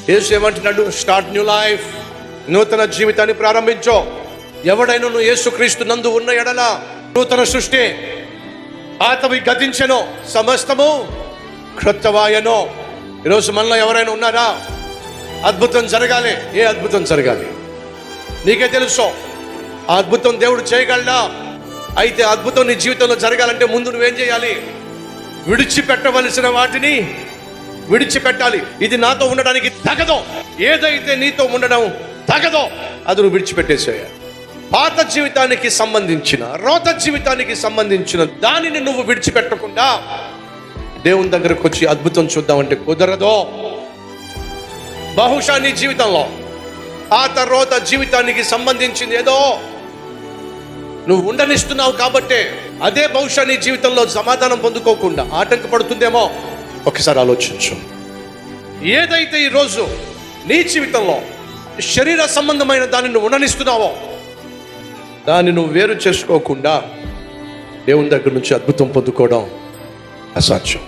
యేసు ఏమంటున్నాడు? Start new life, నూతన జీవితాన్ని ప్రారంభించో. ఎవడైనా నువ్వు యేసుక్రీస్తు నందు ఉన్న ఎడల నూతన సృష్టి, పాతవి గతించెను, సమస్తము క్రొత్తవాయెను. ఈరోజు మనలో ఎవరైనా ఉన్నారా? అద్భుతం జరగాలి. ఏ అద్భుతం జరగాలి? నీకే తెలుసు. ఆ అద్భుతం దేవుడు చేయగలడా? అయితే అద్భుతం నీ జీవితంలో జరగాలంటే ముందు నువ్వేం చేయాలి? విడిచిపెట్టవలసిన వాటిని విడిచిపెట్టాలి. ఇది నాతో ఉండడానికి తగదో, ఏదైతే నీతో ఉండడం తగదో అది నువ్వు విడిచిపెట్టేసేయాలి. పాత జీవితానికి సంబంధించిన, రోత జీవితానికి సంబంధించిన దానిని నువ్వు విడిచిపెట్టకుండా దేవుని దగ్గరకు వచ్చి అద్భుతం చూద్దామంటే కుదరదో. బహుశా నీ జీవితంలో పాత రోత జీవితానికి సంబంధించింది ఏదో నువ్వు ఉండనిస్తున్నావు కాబట్టే అదే బహుశా నీ జీవితంలో సమాధానం పొందుకోకుండా ఆటంకపడుతుందేమో. ఒకసారి ఆలోచించు. ఏదైతే ఈరోజు నీ జీవితంలో శరీర సంబంధమైన దాన్ని నువ్వు ఉండనిస్తున్నావో దాన్ని నువ్వు వేరు చేసుకోకుండా దేవుని దగ్గర నుంచి అద్భుతం పొందుకోవడం అసాధ్యం.